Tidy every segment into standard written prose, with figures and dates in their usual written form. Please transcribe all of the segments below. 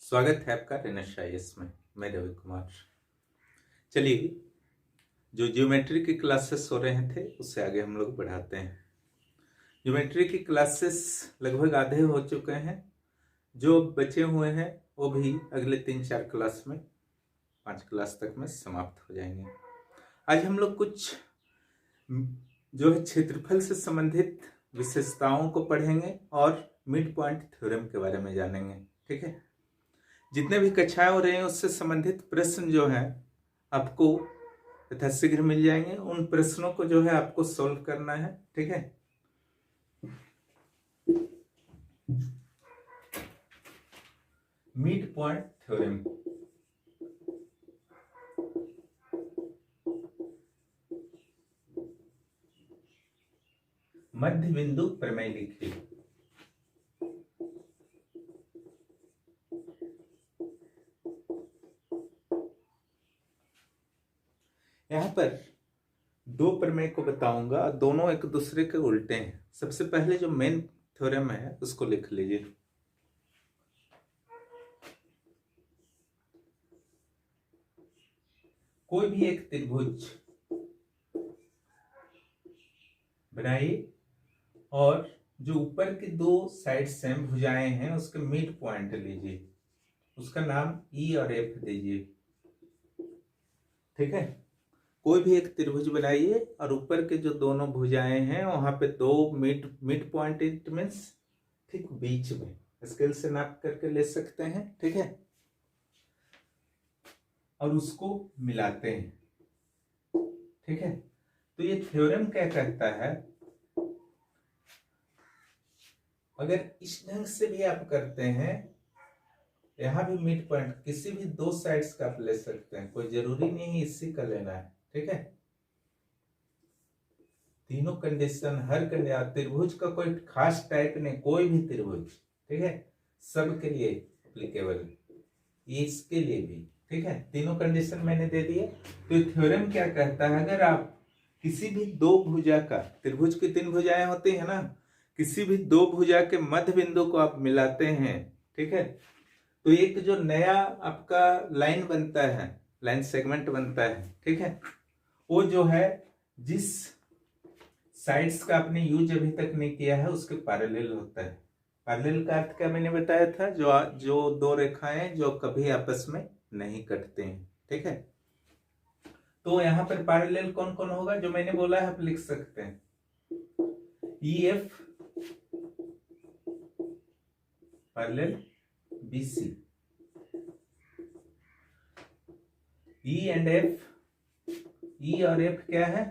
स्वागत है आपका रेनेसाइंस में। मैं रवि कुमार। चलिए, जो ज्योमेट्री की क्लासेस हो रहे थे उससे आगे हम लोग बढ़ाते हैं। ज्योमेट्री की क्लासेस लगभग आधे हो चुके हैं। जो बचे हुए हैं वो भी अगले 3-4 क्लास में 5 क्लास तक में समाप्त हो जाएंगे। आज हम लोग कुछ जो है क्षेत्रफल से संबंधित विशेषताओं को पढ़ेंगे और मिड पॉइंट थ्योरम के बारे में जानेंगे। ठीक है, जितने भी कक्षाएं हो रहे हैं उससे संबंधित प्रश्न जो है आपको यथाशीघ्र मिल जाएंगे। उन प्रश्नों को जो है आपको सॉल्व करना है। ठीक है, मिड पॉइंट थ्योरम, मध्य बिंदु प्रमेय लिखिए। यहां पर दो प्रमेय को बताऊंगा, दोनों एक दूसरे के उल्टे हैं। सबसे पहले जो मेन थ्योरम है उसको लिख लीजिए। कोई भी एक त्रिभुज बनाइए और जो ऊपर की दो साइड सेम भुजाएं हैं उसके मिड पॉइंट लीजिए, उसका नाम ई और एफ दीजिए। ठीक है, कोई भी एक त्रिभुज बनाइए और ऊपर के जो दोनों भुजाएं हैं वहां पे दो मिड पॉइंट, इट मींस ठीक बीच में, स्केल से नाप करके ले सकते हैं। ठीक है, और उसको मिलाते हैं। ठीक है, तो ये थ्योरम क्या कहता है, अगर इस ढंग से भी आप करते हैं, यहां भी मिड पॉइंट किसी भी दो साइड्स का आप ले सकते हैं, कोई जरूरी नहीं है इसी का लेना है। ठीक है, तीनों कंडीशन, हर कंडीशन, त्रिभुज का कोई खास टाइप नहीं, कोई भी त्रिभुज। ठीक है, सबके लिए एप्लीकेबल, इसके लिए भी। ठीक है, तीनों कंडीशन मैंने दे दिए। तो थ्योरम क्या कहता है, अगर आप किसी भी दो भुजा का, त्रिभुज की 3 भुजाएं होती है ना, किसी भी दो भुजा के मध्य बिंदु को आप मिलाते हैं, ठीक है, तो एक जो नया आपका लाइन बनता है, लाइन सेगमेंट बनता है। ठीक है, वो जो है जिस साइड्स का आपने यूज अभी तक नहीं किया है उसके पैरेलल होता है। पैरेलल का अर्थ क्या मैंने बताया था, जो दो रेखाएं जो कभी आपस में नहीं कटते हैं। ठीक है, तो यहां पर पैरेलल कौन कौन होगा, जो मैंने बोला है आप लिख सकते हैं। E F parallel BC, E and F, E और एफ क्या है,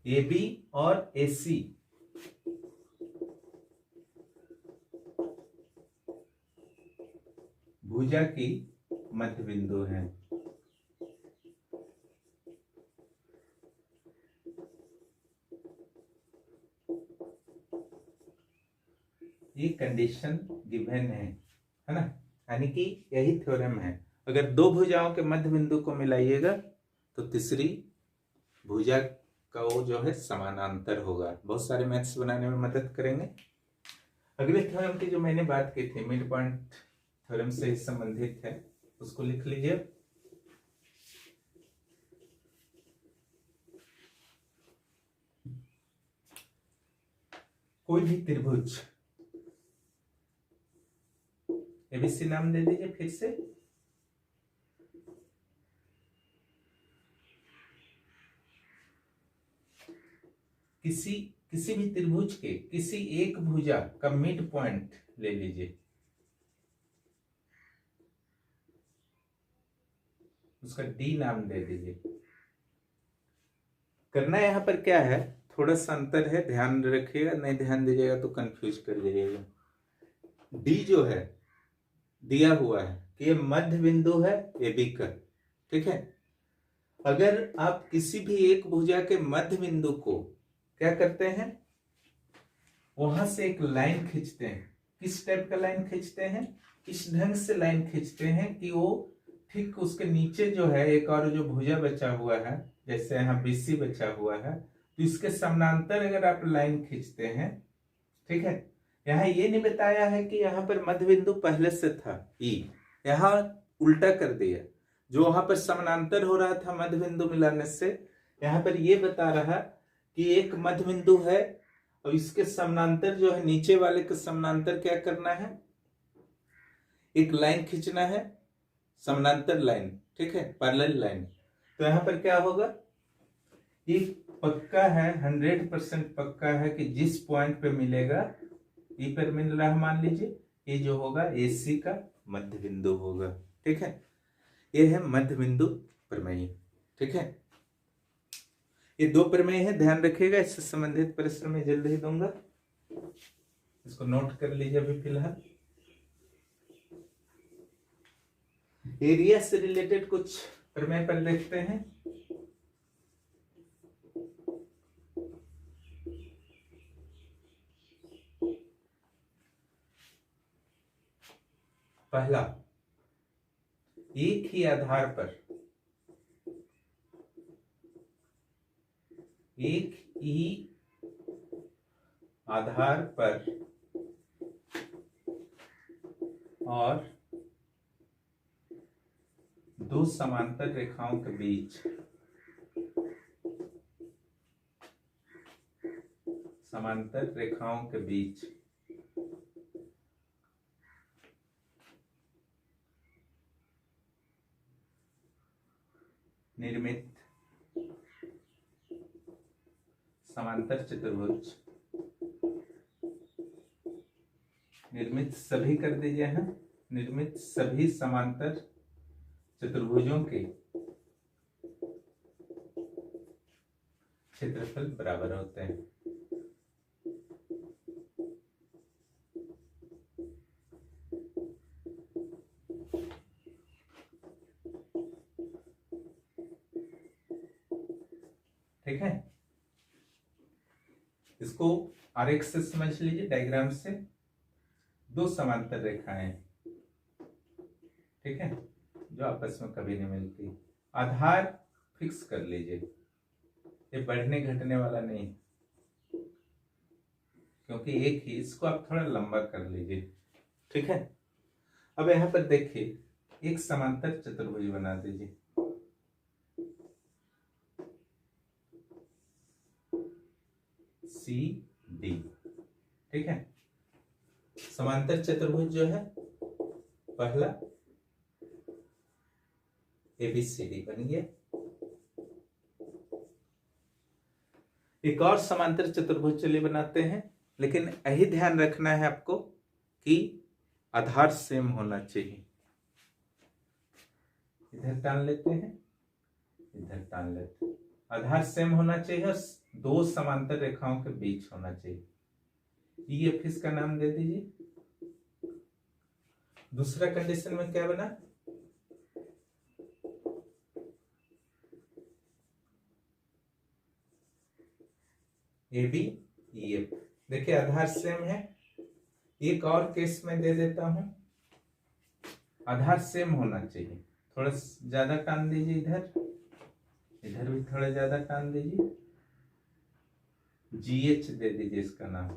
AB और AC। भुजा की मध्य बिंदु है। ये कंडीशन गिवन है ना, यानी कि यही थ्योरम है। अगर दो भुजाओं के मध्य बिंदु को मिलाइएगा तो तीसरी भुजा का वो जो है समानांतर होगा। बहुत सारे मैथ्स बनाने में मदद करेंगे। अगले थ्योरम की जो मैंने बात की थी, मिड पॉइंट थ्योरम से संबंधित है, उसको लिख लीजिए। कोई भी त्रिभुज, एबीसी नाम दे दीजिए फिर से, किसी भी त्रिभुज के किसी एक भुजा का मिड पॉइंट ले लीजिए, उसका डी नाम दे दीजिए। करना यहां पर क्या है, थोड़ा सा अंतर है, ध्यान रखिएगा, नहीं ध्यान दीजिएगा तो कंफ्यूज कर जाइएगा। डी जो है दिया हुआ है कि ये मध्य बिंदु है AB का। ठीक है, अगर आप किसी भी एक भुजा के मध्य बिंदु को क्या करते हैं, वहां से एक लाइन खींचते हैं। किस टाइप का लाइन खींचते हैं, इस ढंग से लाइन खींचते हैं कि वो ठीक उसके नीचे जो है एक और जो भुजा बचा हुआ है, जैसे यहाँ BC बचा हुआ है, तो इसके समानांतर अगर आप लाइन खींचते हैं, ठीक है, यहाँ ये नहीं बताया है कि यहाँ पर मध्य बिंदु पहले से था ई, यहाँ उल्टा कर दिया। जो वहां पर समानांतर हो रहा था मध्य बिंदु मिलाने से, यहाँ पर ये बता रहा कि एक मध्य बिंदु है और इसके समानांतर जो है, नीचे वाले के समानांतर क्या करना है, एक लाइन खींचना है, समानांतर लाइन, ठीक है, पैरेलल लाइन। तो यहाँ पर क्या होगा, ये पक्का है, 100% पक्का है कि जिस पॉइंट पे मिलेगा, ई पर मिल रहा है मान लीजिए, ये जो होगा एसी का मध्य बिंदु होगा, ठीक है। ये है मध्य बिंदु प्रमेय, ठीक है। ये 2 प्रमेय है, ध्यान रखिएगा। इससे संबंधित प्रश्न में जल्द ही दूंगा, इसको नोट कर लीजिए अभी फिलहाल। एरिया से रिलेटेड कुछ प्रमेय पर देखते हैं। पहला, एक ही आधार पर, एक ही आधार पर और 2 समांतर रेखाओं के बीच निर्मित समांतर चतुर्भुज, निर्मित सभी कर दीजिए है, निर्मित सभी समांतर चतुर्भुजों के क्षेत्रफल बराबर होते हैं। ठीक है, इसको आरेख से समझ लीजिए, डायग्राम से। 2 समांतर रेखाएं, ठीक है, जो आपस में कभी नहीं मिलती। आधार फिक्स कर लीजिए, ये बढ़ने घटने वाला नहीं, क्योंकि एक ही, इसको आप थोड़ा लंबा कर लीजिए, ठीक है। अब यहां पर देखिए, एक समांतर चतुर्भुज बना दीजिए, सी डी, ठीक है। समांतर चतुर्भुज जो है, पहला एबीसीडी बन गया। एक और समांतर चतुर्भुज चलिए बनाते हैं, लेकिन यही ध्यान रखना है आपको कि आधार सेम होना चाहिए। इधर टान लेते हैं, इधर टान लेते हैं, आधार सेम होना चाहिए और 2 समांतर रेखाओं के बीच होना चाहिए। ई एफ इसका नाम दे दीजिए। दूसरा कंडीशन में क्या बना, ए बी ई एफ। देखिए आधार सेम है। एक और केस में दे देता हूं, आधार सेम होना चाहिए। थोड़ा ज्यादा टान दीजिए, इधर इधर भी थोड़ा ज्यादा टान दीजिए, जी एच दे दीजिए इसका नाम।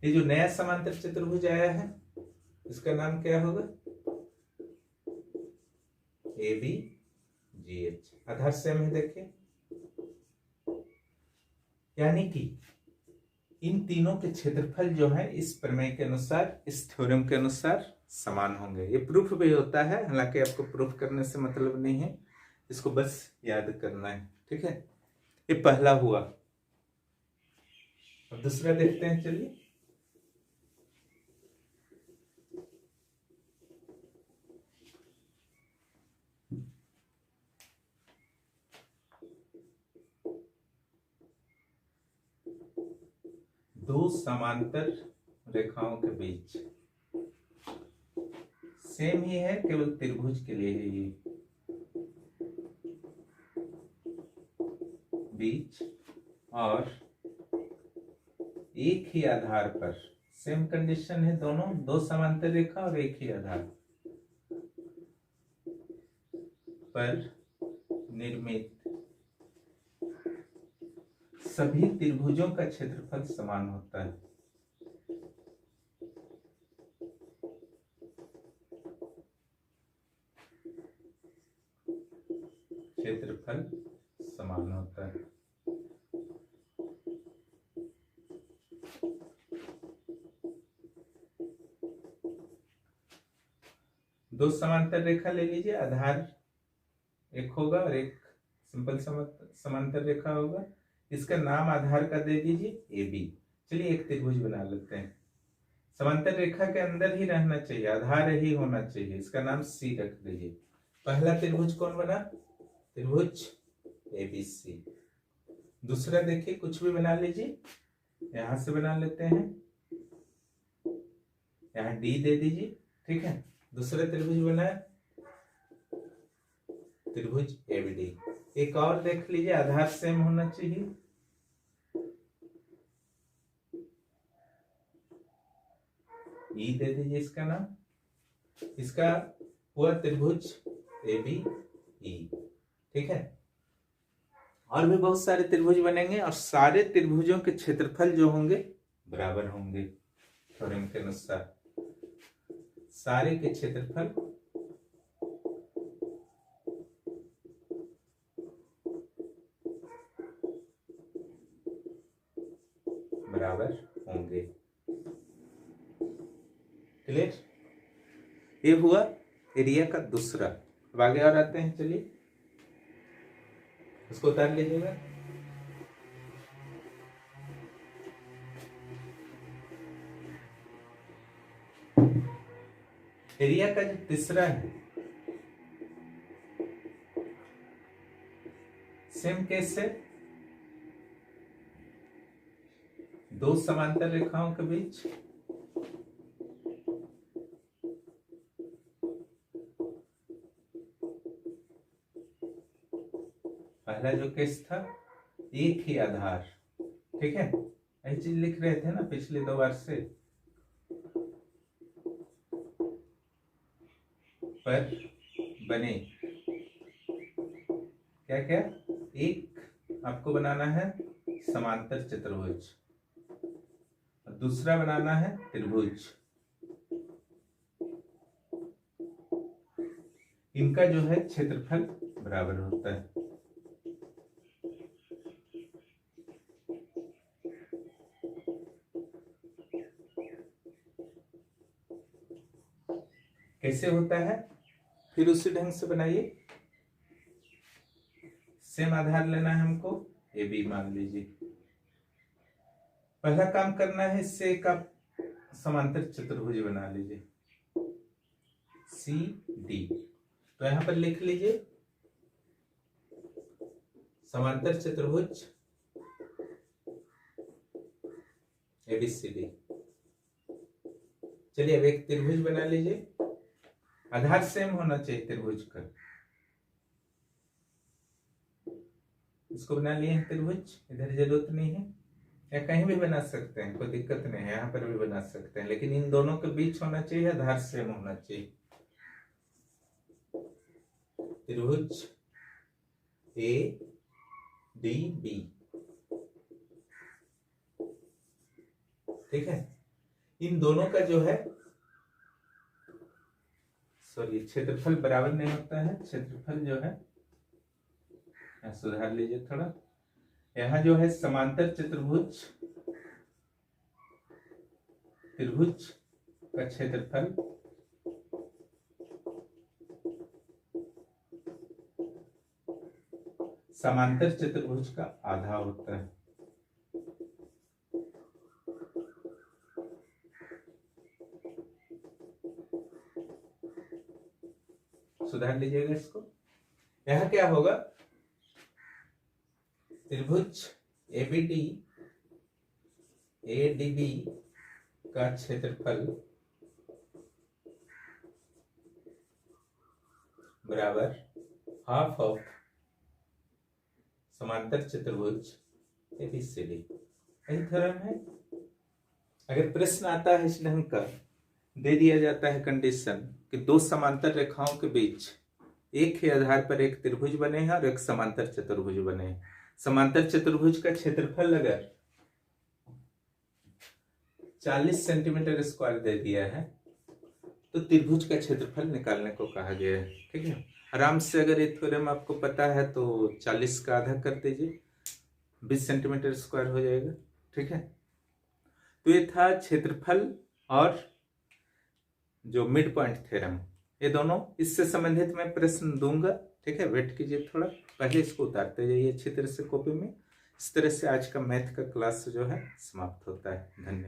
ये जो नया समांतर चतुर्भुज आया है, इसका नाम क्या होगा, ए बी जी एच। आधार सेम है, देखिए, यानी कि इन तीनों के क्षेत्रफल जो है इस प्रमेय के अनुसार, इस थ्योरम के अनुसार समान होंगे। ये प्रूफ भी होता है, हालांकि आपको प्रूफ करने से मतलब नहीं है, इसको बस याद करना है, ठीक है। ये पहला हुआ। अब दूसरा देखते हैं, चलिए। दो समांतर रेखाओं के बीच, सेम ही है, केवल त्रिभुज के लिए है ये, बीच और एक ही आधार पर, सेम कंडीशन है, दोनों 2 समांतर रेखा और एक ही आधार पर निर्मित सभी त्रिभुजों का क्षेत्रफल समान होता है। क्षेत्रफल समान होता है। दो समांतर रेखा ले लीजिए, आधार एक होगा और एक सिंपल समांतर रेखा होगा। इसका नाम आधार का दे दीजिए AB। चलिए एक त्रिभुज बना लेते हैं। समांतर रेखा के अंदर ही रहना चाहिए, आधार ही होना चाहिए। इसका नाम C रख दीजिए। पहला त्रिभुज कौन बना? त्रिभुज ABC। दूसरा देखिए, कुछ भी बना लीजिए, यहां से बना लेते हैं, यहां D दे दीजिए, ठीक है। दूसरा त्रिभुज बना है त्रिभुज ABD। एक और देख लीजिए, आधार सेम होना चाहिए। E दे दीजिए इसका नाम। इसका हुआ त्रिभुज ABE, ठीक है। और भी बहुत सारे त्रिभुज बनेंगे और सारे त्रिभुजों के क्षेत्रफल जो होंगे बराबर होंगे। थ्योरम के अनुसार सारे के क्षेत्रफल बराबर होंगे। क्लियर? ये हुआ एरिया का दूसरा। अब आगे और आते हैं, चलिए उसको उतार लीजिएगा। एरिया का जो तीसरा है, सेम केस है, दो समांतर रेखाओं के बीच पहला जो केस था एक ही आधार, ठीक है। यही चीज लिख रहे थे ना पिछले 2 बार से। पर बने क्या क्या? एक आपको बनाना है समांतर चतुर्भुज और दूसरा बनाना है त्रिभुज। इनका जो है क्षेत्रफल बराबर होता है। कैसे होता है? फिर उसी ढंग से बनाइए। सेम आधार लेना है हमको, AB मान लीजिए। पहला काम करना है, इससे एक आप समांतर चतुर्भुज बना लीजिए CD। तो यहां पर लिख लीजिए समांतर चतुर्भुज ABCD। चलिए अब एक त्रिभुज बना लीजिए, आधार सेम होना चाहिए त्रिभुज का। इसको बना लिए हैं त्रिभुज, इधर जरूरत नहीं है, या कहीं भी बना सकते हैं, कोई दिक्कत नहीं है, यहाँ पर भी बना सकते हैं, लेकिन इन दोनों के बीच होना चाहिए, आधार सेम होना चाहिए। त्रिभुज ADB, ठीक है। इन दोनों का जो है सॉरी क्षेत्रफल बराबर नहीं होता है। क्षेत्रफल जो है सुधार लीजिए थोड़ा। यहाँ जो है समांतर चतुर्भुज त्रिभुज का क्षेत्रफल समांतर चतुर्भुज का आधा होता है। सुधार लीजिएगा इसको। यहां क्या होगा? त्रिभुज ADB का क्षेत्रफल बराबर हाफ ऑफ समांतर चतुर्भुज ABCD। यही थ्योरम है। अगर प्रश्न आता है इस ढंग का, दे दिया जाता है कंडीशन कि दो समांतर रेखाओं के बीच एक ही आधार पर एक त्रिभुज बने हैं और एक समांतर चतुर्भुज बने हैं, समांतर चतुर्भुज का क्षेत्रफल अगर 40 सेंटीमीटर स्क्वायर दे दिया है तो त्रिभुज का क्षेत्रफल निकालने को कहा गया है। ठीक है, आराम से अगर ये थ्योरम आपको पता है तो 40 का आधा कर दीजिए, 20 सेंटीमीटर स्क्वायर हो जाएगा। ठीक है, तो ये था क्षेत्रफल और जो मिड पॉइंट थ्योरम, ये दोनों इससे संबंधित मैं प्रश्न दूंगा। ठीक है, वेट कीजिए थोड़ा, पहले इसको उतारते जाइए अच्छी तरह से कॉपी में। इस तरह से आज का मैथ का क्लास जो है समाप्त होता है। धन्यवाद।